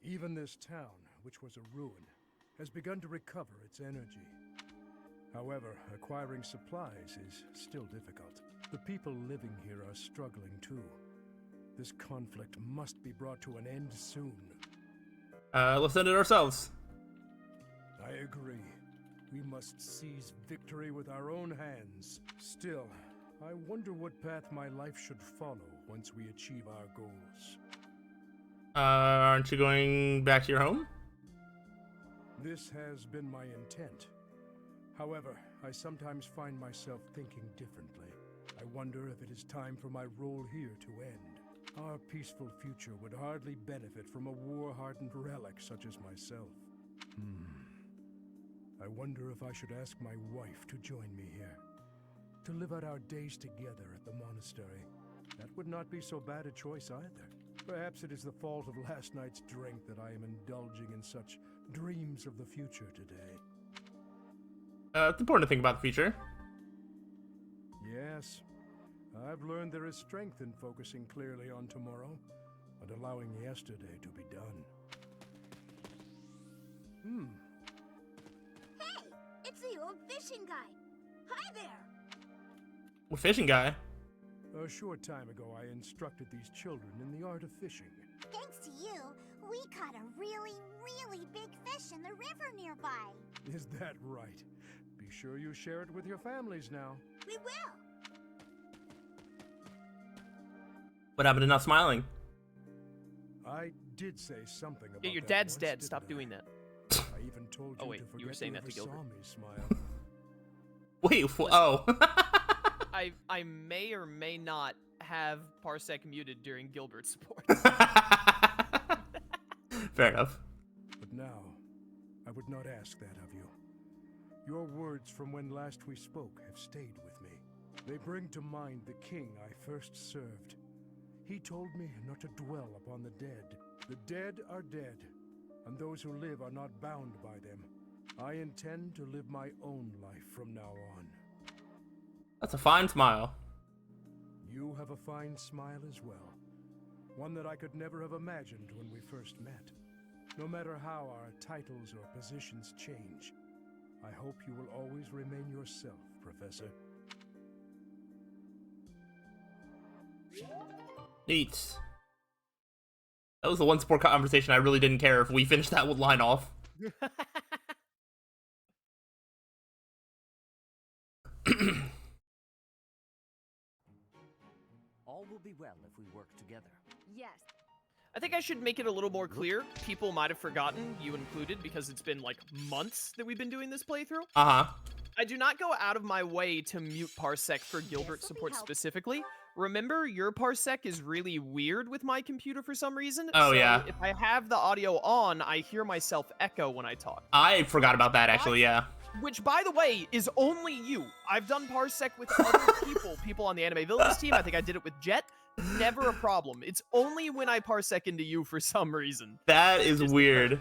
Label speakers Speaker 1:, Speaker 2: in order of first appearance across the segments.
Speaker 1: Even this town, which was a ruin, has begun to recover its energy. However, acquiring supplies is still difficult. The people living here are struggling too. This conflict must be brought to an end soon.
Speaker 2: Let's end it ourselves.
Speaker 1: I agree. We must seize victory with our own hands. Still, I wonder what path my life should follow once we achieve our goals.
Speaker 2: Aren't you going back to your home?
Speaker 1: This has been my intent. However, I sometimes find myself thinking differently. I wonder if it is time for my role here to end. Our peaceful future would hardly benefit from a war-hardened relic such as myself. I wonder if I should ask my wife to join me here. To live out our days together at the monastery. That would not be so bad a choice either. Perhaps it is the fault of last night's drink that I am indulging in such dreams of the future today.
Speaker 2: It's important to think about the future.
Speaker 1: Yes. I've learned there is strength in focusing clearly on tomorrow and allowing yesterday to be done.
Speaker 3: Hey! It's the old fishing guy! Hi there!
Speaker 2: Well, fishing guy.
Speaker 1: A short time ago, I instructed these children in the art of fishing.
Speaker 3: Thanks to you, we caught a really, really big fish in the river nearby.
Speaker 1: Is that right? Be sure you share it with your families now.
Speaker 3: We will!
Speaker 2: What happened to not smiling?
Speaker 1: I did say something about
Speaker 4: Yeah, your
Speaker 1: that
Speaker 4: dad's
Speaker 1: once,
Speaker 4: dead.
Speaker 1: didn't
Speaker 4: Stop
Speaker 1: I?
Speaker 4: doing that.
Speaker 1: I even told you
Speaker 4: Oh, wait,
Speaker 1: to forget
Speaker 4: you were saying that
Speaker 1: ever
Speaker 4: to Gilbert.
Speaker 1: saw me smile.
Speaker 2: Wait, oh.
Speaker 4: I may or may not have Parsec muted during Gilbert's support.
Speaker 2: Fair enough.
Speaker 1: But now, I would not ask that of you. Your words from when last we spoke have stayed with me. They bring to mind the king I first served. He told me not to dwell upon the dead. The dead are dead, and those who live are not bound by them. I intend to live my own life from now on.
Speaker 2: That's a fine smile.
Speaker 1: You have a fine smile as well. One that I could never have imagined when we first met. No matter how our titles or positions change, I hope you will always remain yourself, Professor.
Speaker 2: Neat. That was the one support conversation I really didn't care if we finished that line off.
Speaker 5: All will be well if we work together.
Speaker 3: Yes.
Speaker 4: I think I should make it a little more clear. People might have forgotten, you included, because it's been like months that we've been doing this playthrough.
Speaker 2: Uh-huh.
Speaker 4: I do not go out of my way to mute Parsec for Gilbert support specifically. Remember, your Parsec is really weird with my computer for some reason.
Speaker 2: Oh,
Speaker 4: so
Speaker 2: yeah.
Speaker 4: If I have the audio on, I hear myself echo when I talk.
Speaker 2: I forgot about that, actually, yeah.
Speaker 4: Which, by the way, is only you. I've done Parsec with other people on the Anime Villains team. I think I did it with Jet. Never a problem. It's only when I Parsec into you for some reason.
Speaker 2: That is weird.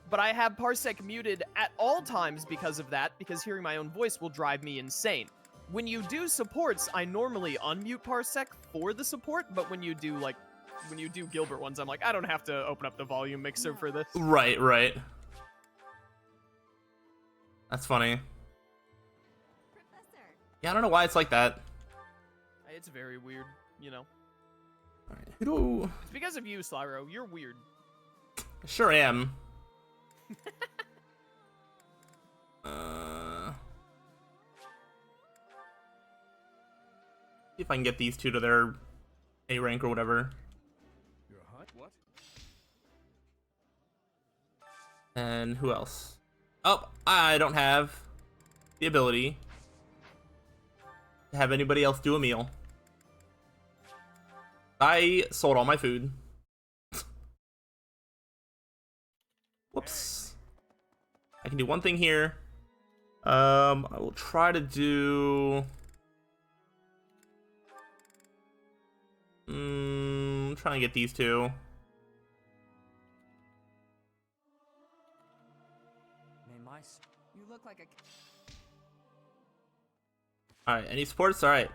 Speaker 4: But I have Parsec muted at all times because of that, because hearing my own voice will drive me insane. When you do supports, I normally unmute Parsec for the support, but when you do Gilbert ones, I'm like, I don't have to open up the volume mixer for this.
Speaker 2: Right, right. That's funny.
Speaker 3: Professor.
Speaker 2: Yeah, I don't know why it's like that.
Speaker 4: It's very weird, you know.
Speaker 2: Alright.
Speaker 4: It's because of you, Slyroh. You're weird.
Speaker 2: Sure am. See if I can get these two to their A rank or whatever.
Speaker 1: You're hot? What?
Speaker 2: And who else? Oh, I don't have the ability to have anybody else do a meal. I sold all my food. Whoops. I can do one thing here. I will try to do... I'm trying to get these two.
Speaker 5: You look like a...
Speaker 2: Alright, any supports? Alright.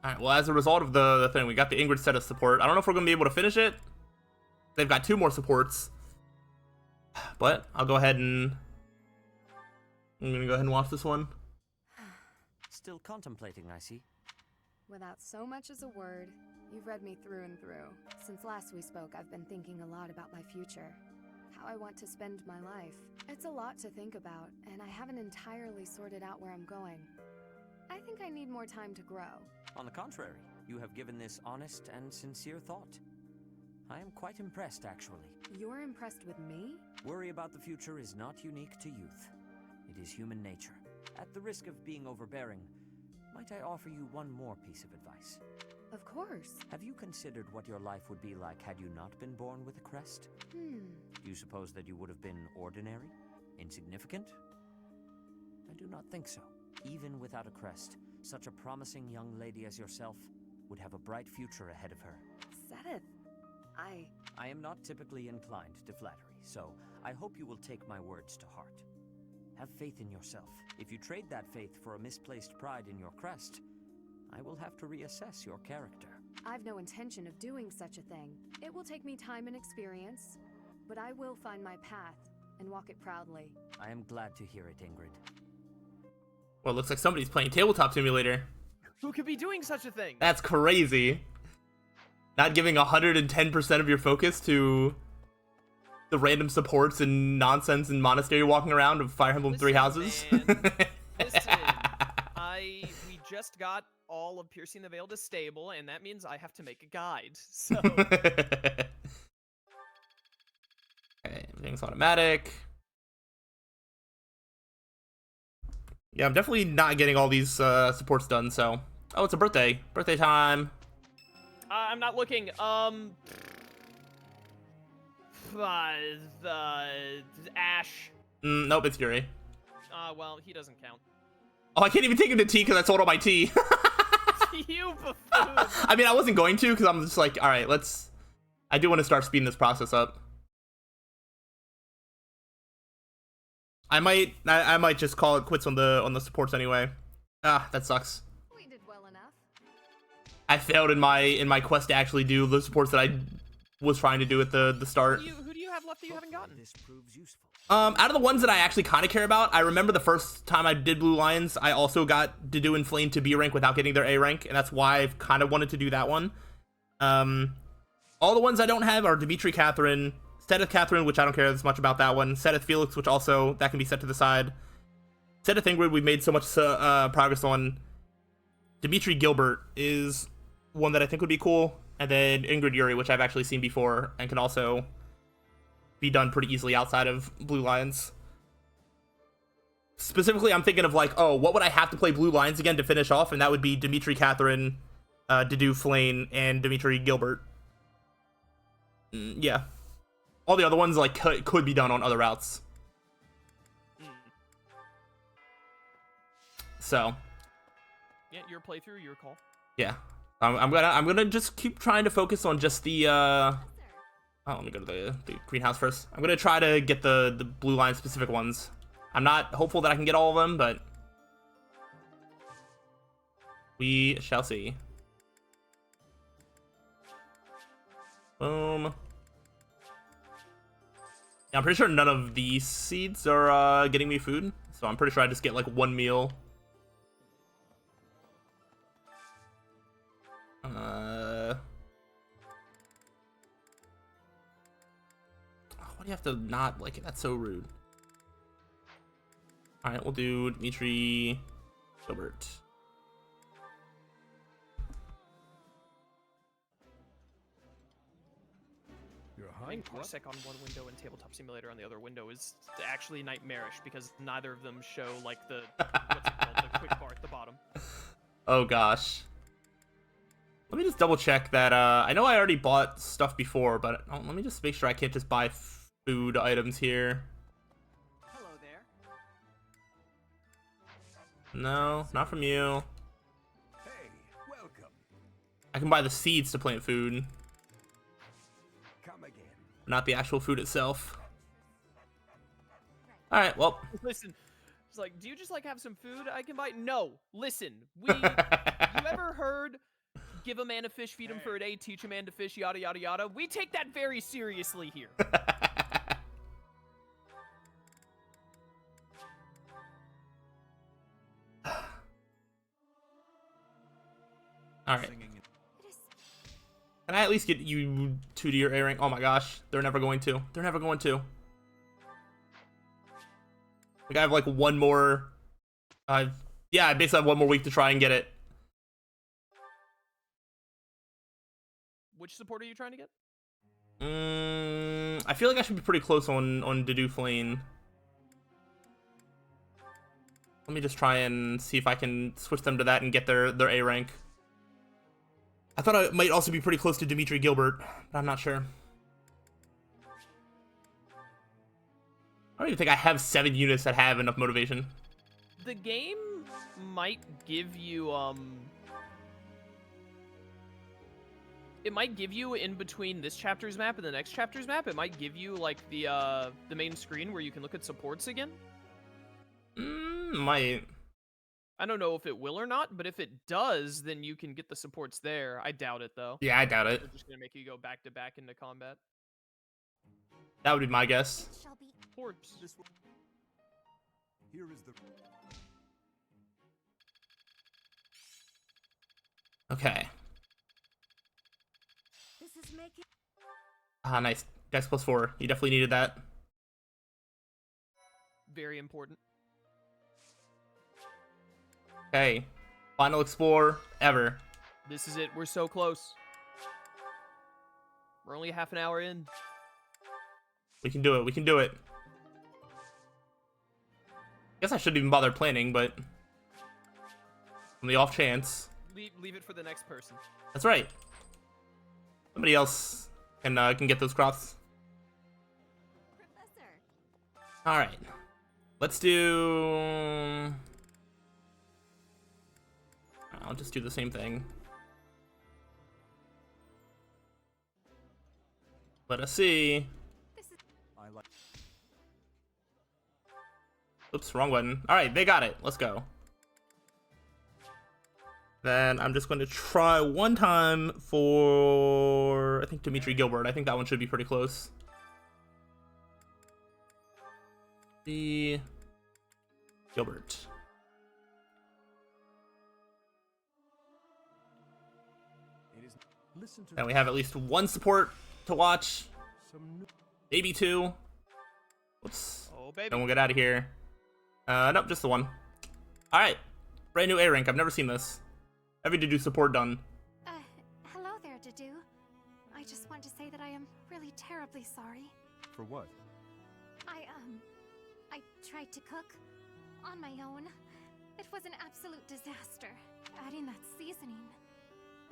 Speaker 2: Alright, well, as a result of the thing, we got the Ingrid set of support. I don't know if we're going to be able to finish it. they've got 2 more supports. But I'll go ahead and I'm gonna go ahead and watch this one.
Speaker 5: Still contemplating, I see.
Speaker 6: Without so much as a word, you've read me through and through. Since last we spoke, I've been thinking a lot about my future. How I want to spend my life. It's a lot to think about, and I haven't entirely sorted out where I'm going. I think I need more time to grow.
Speaker 5: On the contrary, you have given this honest and sincere thought. I am quite impressed, actually.
Speaker 6: You're impressed with me?
Speaker 5: Worry about the future is not unique to youth. It is human nature. At the risk of being overbearing, might I offer you one more piece of advice?
Speaker 6: Of course.
Speaker 5: Have you considered what your life would be like had you not been born with a crest? Do you suppose that you would have been ordinary? Insignificant? I do not think so. Even without a crest, such a promising young lady as yourself would have a bright future ahead of her.
Speaker 6: Seth,
Speaker 5: I am not typically inclined to flattery, so I hope you will take my words to heart. Have faith in yourself. If you trade that faith for a misplaced pride in your crest, I will have to reassess your character.
Speaker 6: I've no intention of doing such a thing. It will take me time and experience, but I will find my path and walk it proudly.
Speaker 5: I am glad to hear it, Ingrid.
Speaker 2: Well, it looks like somebody's playing Tabletop Simulator.
Speaker 4: Who could be doing such a thing?
Speaker 2: That's crazy. Not giving 110% of your focus to the random supports and nonsense and monastery walking around of Fire Emblem Three Houses.
Speaker 4: Listen, we just got all of Piercing the Veil to stable, and that means I have to make a guide. So
Speaker 2: Okay, everything's automatic. Yeah, I'm definitely not getting all these supports done, so... Oh, it's a birthday. Birthday time.
Speaker 4: I'm not looking. Ash.
Speaker 2: Nope, it's Yuri.
Speaker 4: Well, he doesn't count.
Speaker 2: Oh, I can't even take him to tea because I sold all my tea.
Speaker 4: You buffoon.
Speaker 2: I mean, I wasn't going to because I'm just like, all right, let's... I do want to start speeding this process up. I might just call it quits on the supports anyway. Ah, that sucks.
Speaker 6: We did well enough.
Speaker 2: I failed in my quest to actually do the supports that I was trying to do at the start.
Speaker 4: Who do you have left that you haven't gotten?
Speaker 5: This proves useful.
Speaker 2: Out of the ones that I actually kind of care about, I remember the first time I did Blue Lions, I also got to do Inflame to B rank without getting their A rank, and that's why I've kind of wanted to do that one. All the ones I don't have are Dimitri Catherine, Sedith Catherine, which I don't care as much about that one, Sedith Felix, which also, that can be set to the side. Sedith Ingrid, we've made so much progress on. Dimitri Gilbert is one that I think would be cool, and then Ingrid Yuri, which I've actually seen before, and can also be done pretty easily outside of Blue Lions. Specifically, I'm thinking of like, oh, what would I have to play Blue Lions again to finish off? And that would be Dimitri Catherine, Dedu Flane, and Dimitri Gilbert. Yeah. All the other ones like could be done on other routes. So.
Speaker 4: Yeah, your playthrough, your call.
Speaker 2: Yeah. I'm gonna just keep trying to focus on just the oh, let me go to the greenhouse first. I'm gonna try to get the Blue Line specific ones. I'm not hopeful that I can get all of them, but we shall see. Boom. Yeah, I'm pretty sure none of these seeds are getting me food, so I'm pretty sure I just get like one meal. Why do you have to not like it? That's so rude. Alright, we'll do Dimitri Gilbert.
Speaker 4: Having Parsec on one window and Tabletop Simulator on the other window is actually nightmarish because neither of them show like the what's it called, the quick bar at the bottom.
Speaker 2: Oh gosh. Let me just double check that. I know I already bought stuff before, but let me just make sure I can't just buy food items here.
Speaker 5: Hello there.
Speaker 2: No, not from you.
Speaker 1: Hey, welcome.
Speaker 2: I can buy the seeds to plant food,
Speaker 1: Come again.
Speaker 2: not the actual food itself. All right, well.
Speaker 4: Listen, it's like, do you just like have some food I can buy? No, listen, you ever heard give a man a fish, feed him for a day, teach a man to fish, yada, yada, yada. We take that very seriously here.
Speaker 2: Alright. Can I at least get you 2 to your A rank? Oh my gosh. They're never going to. They're never going to. Like, I have like one more. Yeah, I basically have one more week to try and get it.
Speaker 4: Which support are you trying to get?
Speaker 2: I feel like I should be pretty close on Dedue Flame. Let me just try and see if I can switch them to that and get their A rank. I thought I might also be pretty close to Dimitri Gilbert, but I'm not sure. I don't even think I have 7 units that have enough motivation.
Speaker 4: The game might give you, it might give you in between this chapter's map and the next chapter's map, it might give you, like, the main screen where you can look at supports again.
Speaker 2: Might.
Speaker 4: I don't know if it will or not, but if it does, then you can get the supports there. I doubt it, though.
Speaker 2: Yeah, I doubt it.
Speaker 4: They're just gonna make you go back to back into combat.
Speaker 2: That would be my guess.
Speaker 3: It shall be.
Speaker 4: Ports.
Speaker 1: Here is the...
Speaker 2: Okay.
Speaker 3: This is making.
Speaker 2: Ah, nice. Dex +4. You definitely needed that.
Speaker 4: Very important.
Speaker 2: Okay. Final Explore ever.
Speaker 4: This is it. We're so close. We're only half an hour in.
Speaker 2: We can do it. We can do it. Guess I shouldn't even bother planning, but on the off chance.
Speaker 4: Leave it for the next person.
Speaker 2: That's right. Somebody else can get those crops.
Speaker 3: Professor.
Speaker 2: All right. Let's do. I'll just do the same thing. Let us see.
Speaker 1: I like...
Speaker 2: Oops, wrong button. All right, they got it. Let's go. Then I'm just going to try one time for, I think, Dimitri Gilbert. I think that one should be pretty close. The Gilbert.
Speaker 1: Listen to
Speaker 2: Then we have at least one support to watch.
Speaker 1: some new...
Speaker 2: Maybe 2. Whoops.
Speaker 4: Oh, baby.
Speaker 2: Then we'll get out of here. Nope, just the one. Alright. Brand new A rank. I've never seen this. Having to do support done.
Speaker 3: Hello there, Dedue. I just want to say that I am really terribly sorry.
Speaker 1: For what?
Speaker 3: I tried to cook on my own. It was an absolute disaster. Adding that seasoning.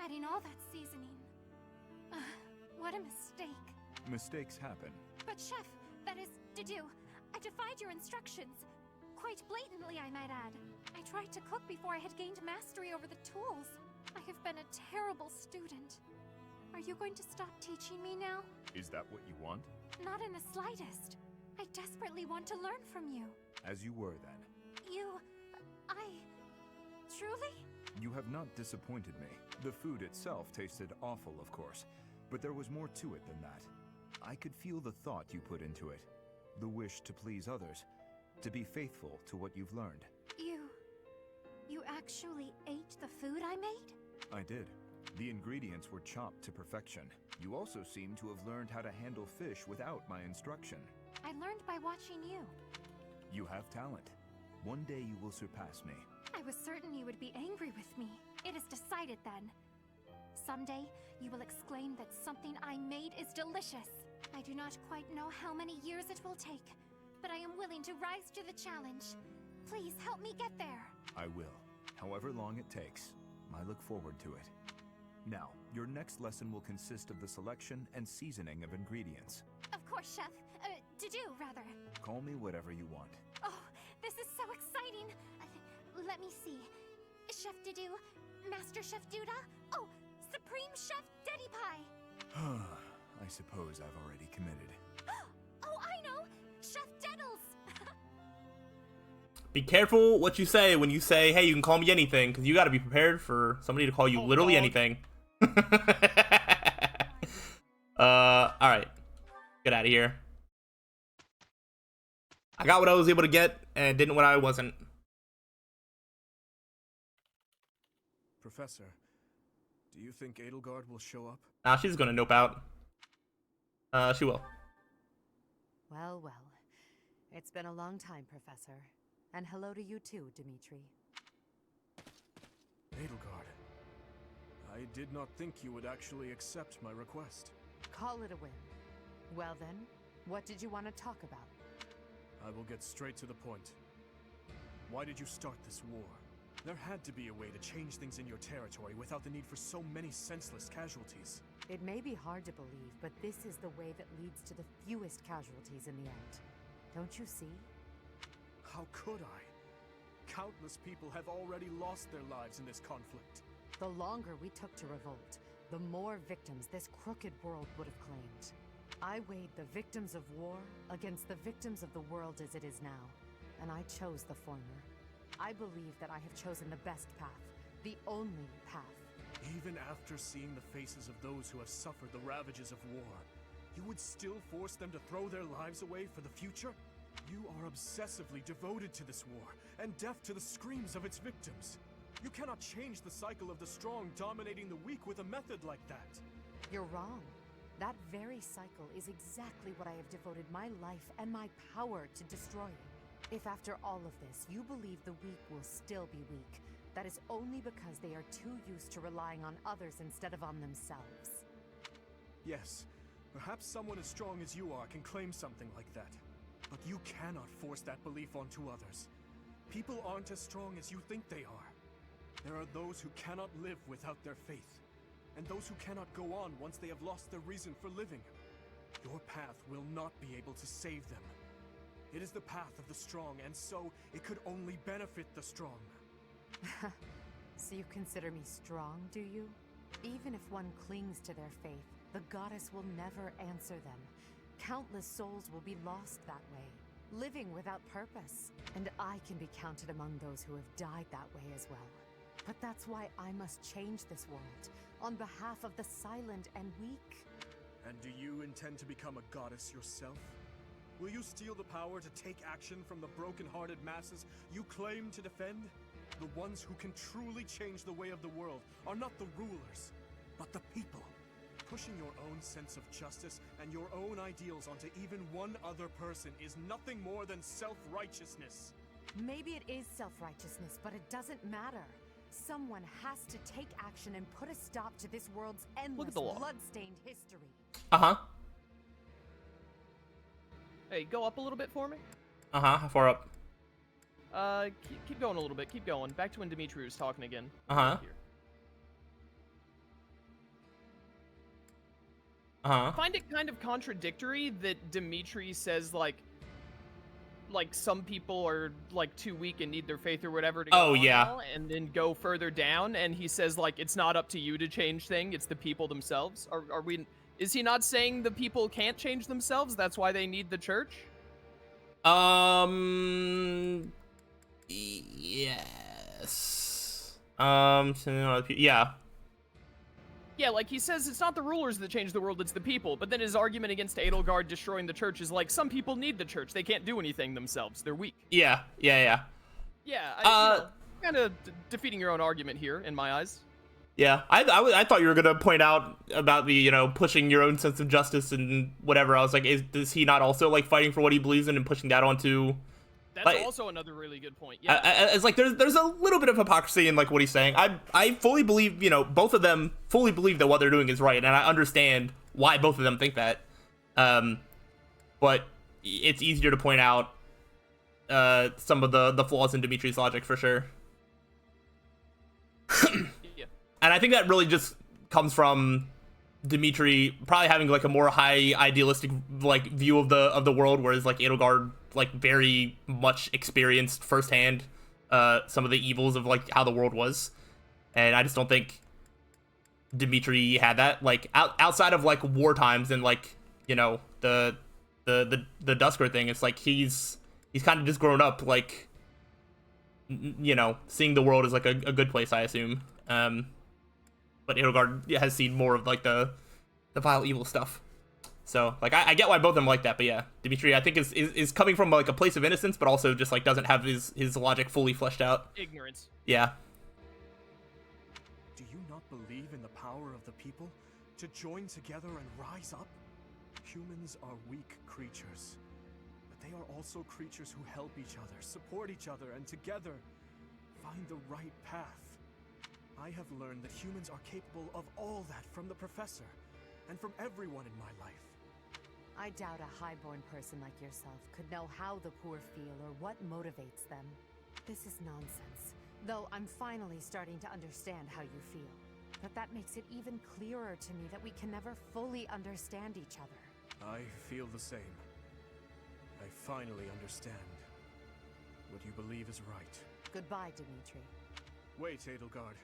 Speaker 3: Adding all that seasoning. What a mistake.
Speaker 1: Mistakes happen.
Speaker 3: But Chef, that is, Dedue, I defied your instructions. Quite blatantly, I might add. I tried to cook before I had gained mastery over the tools. I have been a terrible student. Are you going to stop teaching me now?
Speaker 1: Is that what you want?
Speaker 3: Not in the slightest. I desperately want to learn from you.
Speaker 1: As you were then.
Speaker 3: Truly?
Speaker 1: You have not disappointed me. The food itself tasted awful, of course, but there was more to it than that. I could feel the thought you put into it, the wish to please others, to be faithful to what you've learned.
Speaker 3: You actually ate the food I made?
Speaker 1: I did. The ingredients were chopped to perfection. You also seem to have learned how to handle fish without my instruction.
Speaker 3: I learned by watching you.
Speaker 1: You have talent. One day you will surpass me.
Speaker 3: I was certain you would be angry with me. It is decided then. Someday, you will exclaim that something I made is delicious. I do not quite know how many years it will take, but I am willing to rise to the challenge. Please help me get there.
Speaker 1: I will, however long it takes. I look forward to it. Now, your next lesson will consist of the selection and seasoning of ingredients.
Speaker 3: Of course, Chef. Dedue, rather.
Speaker 1: Call me whatever you want.
Speaker 3: Oh, this is so exciting. Let me see. Chef Dedue, Master Chef Duda, oh, Supreme Chef Deddy Pie.
Speaker 1: I suppose I've already committed.
Speaker 3: Oh, I know! Chef Deddles!
Speaker 2: Be careful what you say when you say, hey, you can call me anything, because you got to be prepared for somebody to call you literally
Speaker 4: dog.
Speaker 2: anything. All right, get out of here. I got what I was able to get and didn't what I wasn't.
Speaker 1: Professor, do you think Edelgard will show up?
Speaker 2: Nah, she's gonna nope out. She will.
Speaker 7: Well, well. It's been a long time, Professor. And hello to you too, Dimitri.
Speaker 1: Edelgard, I did not think you would actually accept my request.
Speaker 7: Call it a win. Well then, what did you want to talk about?
Speaker 1: I will get straight to the point. Why did you start this war? There had to be a way to change things in your territory without the need for so many senseless casualties.
Speaker 7: It may be hard to believe, but this is the way that leads to the fewest casualties in the end. Don't you see?
Speaker 1: How could I? Countless people have already lost their lives in this conflict.
Speaker 7: The longer we took to revolt, the more victims this crooked world would have claimed. I weighed the victims of war against the victims of the world as it is now, and I chose the former. I believe that I have chosen the best path, the only path.
Speaker 1: Even after seeing the faces of those who have suffered the ravages of war, you would still force them to throw their lives away for the future? You are obsessively devoted to this war, and deaf to the screams of its victims. You cannot change the cycle of the strong dominating the weak with a method like that.
Speaker 7: You're wrong. That very cycle is exactly what I have devoted my life and my power to destroying. If after all of this, you believe the weak will still be weak, that is only because they are too used to relying on others instead of on themselves.
Speaker 1: Yes, perhaps someone as strong as you are can claim something like that. But you cannot force that belief onto others. People aren't as strong as you think they are. There are those who cannot live without their faith, and those who cannot go on once they have lost their reason for living. Your path will not be able to save them. It is the path of the strong, and so it could only benefit the strong.
Speaker 7: So you consider me strong, do you? Even if one clings to their faith, the goddess will never answer them. Countless souls will be lost that way, living without purpose. And I can be counted among those who have died that way as well. But that's why I must change this world, on behalf of the silent and weak.
Speaker 1: And do you intend to become a goddess yourself? Will you steal the power to take action from the broken-hearted masses you claim to defend? The ones who can truly change the way of the world are not the rulers, but the people. Pushing your own sense of justice and your own ideals onto even one other person is nothing more than self-righteousness.
Speaker 7: Maybe it is self-righteousness, but it doesn't matter. Someone has to take action and put a stop to this world's endless, blood-stained history.
Speaker 2: Uh-huh.
Speaker 4: Hey, go up a little bit for me.
Speaker 2: Uh-huh, how far up?
Speaker 4: Keep going a little bit. Keep going. Back to when Dimitri was talking again.
Speaker 2: Uh-huh.
Speaker 4: Here.
Speaker 2: Uh-huh.
Speaker 4: I find it kind of contradictory that Dimitri says, like some people are, like, too weak and need their faith or whatever to go on now, and then go further down, and he says, like, it's not up to you to change things, it's the people themselves. Are we... Is he not saying the people can't change themselves? That's why they need the church?
Speaker 2: Yes. Yeah.
Speaker 4: Yeah, like, he says it's not the rulers that change the world, it's the people. But then his argument against Edelgard destroying the church is like, some people need the church. They can't do anything themselves. They're weak.
Speaker 2: Yeah.
Speaker 4: Yeah, kind of defeating your own argument here, in my eyes.
Speaker 2: Yeah, I thought you were gonna point out about the, pushing your own sense of justice and whatever. I was like, is he not also, like, fighting for what he believes in and pushing that onto...
Speaker 4: That's also another really good point. Yeah,
Speaker 2: it's like there's a little bit of hypocrisy in, like, what he's saying. I fully believe, both of them fully believe that what they're doing is right, and I understand why both of them think that. But it's easier to point out some of the flaws in Dimitri's logic for sure.
Speaker 4: Yeah.
Speaker 2: And I think that really just comes from Dimitri probably having, like, a more high idealistic, like, view of the world, whereas, like, Edelgard, like, very much experienced firsthand some of the evils of, like, how the world was. And I just don't think Dimitri had that, like, outside of, like, war times and, like, the Dusker thing. It's like he's kind of just grown up, like, seeing the world as, like, a good place, I assume. but Edelgard has seen more of like the vile evil stuff. So like I get why both of them like that, but yeah, Dimitri I think is coming from like a place of innocence, but also just like doesn't have his logic fully fleshed out.
Speaker 4: Ignorance.
Speaker 2: Yeah.
Speaker 8: Do you not believe in the power of the people to join together and rise up? Humans are weak creatures, but they are also creatures who help each other, support each other, and together find the right path. I have learned that humans are capable of all that from the professor and from everyone in my life.
Speaker 7: I doubt a highborn person like yourself could know how the poor feel or what motivates them. This is nonsense, though I'm finally starting to understand how you feel. But that makes it even clearer to me that we can never fully understand each other.
Speaker 8: I feel the same. I finally understand. What you believe is right.
Speaker 7: Goodbye, Dimitri.
Speaker 8: Wait, Edelgard.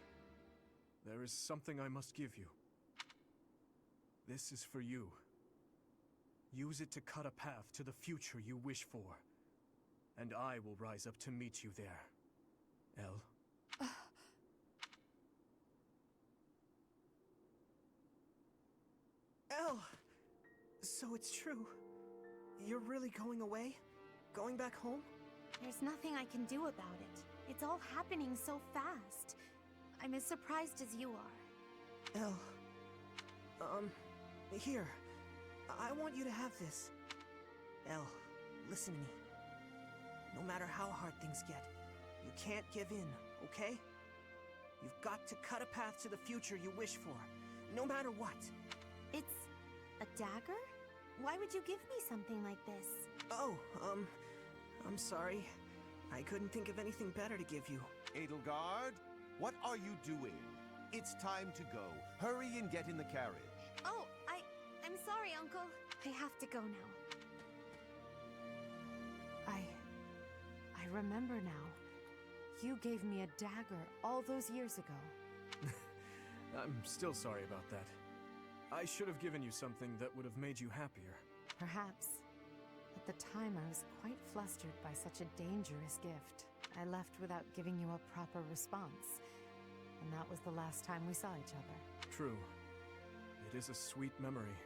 Speaker 8: There is something I must give you. This is for you. Use it to cut a path to the future you wish for. And I will rise up to meet you there. Elle?
Speaker 9: Elle! So it's true. You're really going away? Going back home?
Speaker 3: There's nothing I can do about it. It's all happening so fast. I'm as surprised as you are.
Speaker 9: Elle. Here. I want you to have this. Elle, listen to me. No matter how hard things get, you can't give in, okay? You've got to cut a path to the future you wish for, no matter what.
Speaker 3: It's a dagger? Why would you give me something like this?
Speaker 9: Oh, I'm sorry. I couldn't think of anything better to give you.
Speaker 10: Edelgard, what are you doing? It's time to go. Hurry and get in the carriage.
Speaker 3: Oh, I'm sorry, Uncle. I have to go now.
Speaker 7: I remember now. You gave me a dagger all those years ago.
Speaker 8: I'm still sorry about that. I should have given you something that would have made you happier.
Speaker 7: Perhaps. At the time, I was quite flustered by such a dangerous gift. I left without giving you a proper response. And that was the last time we saw each other.
Speaker 8: True. It is a sweet memory,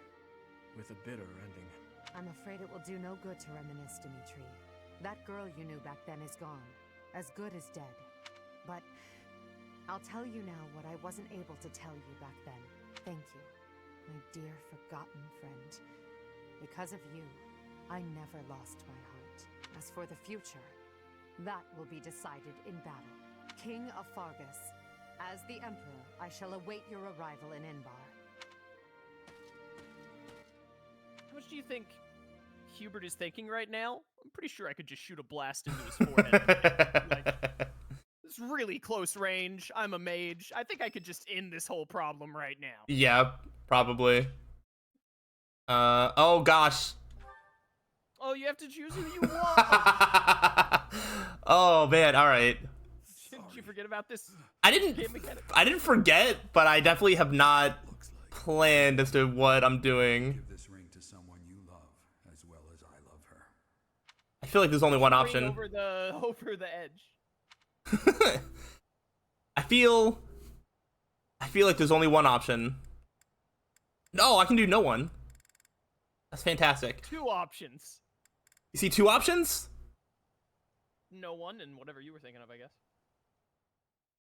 Speaker 8: with a bitter ending.
Speaker 7: I'm afraid it will do no good to reminisce, Dimitri. That girl you knew back then is gone. As good as dead. But I'll tell you now what I wasn't able to tell you back then. Thank you, my dear forgotten friend. Because of you, I never lost my heart. As for the future, that will be decided in battle. King of Fargus, as the Emperor, I shall await your arrival in Inbar.
Speaker 4: How much do you think Hubert is thinking right now? I'm pretty sure I could just shoot a blast into his forehead. Like, it's really close range. I'm a mage. I think I could just end this whole problem right now.
Speaker 2: Yeah, probably. Oh gosh.
Speaker 4: Oh, you have to choose who you want.
Speaker 2: Oh man, all right.
Speaker 4: Didn't you forget about this?
Speaker 2: I
Speaker 4: game mechanic?
Speaker 2: didn't forget, but I definitely have not planned as to what I'm doing.
Speaker 1: Give this ring to someone you love as well as I love her.
Speaker 2: I feel like there's only one
Speaker 4: Bring
Speaker 2: option.
Speaker 4: over the edge.
Speaker 2: I feel like there's only one option. No, I can do no one. That's fantastic.
Speaker 4: Two options.
Speaker 2: You see two options?
Speaker 4: No one and whatever you were thinking of, I guess.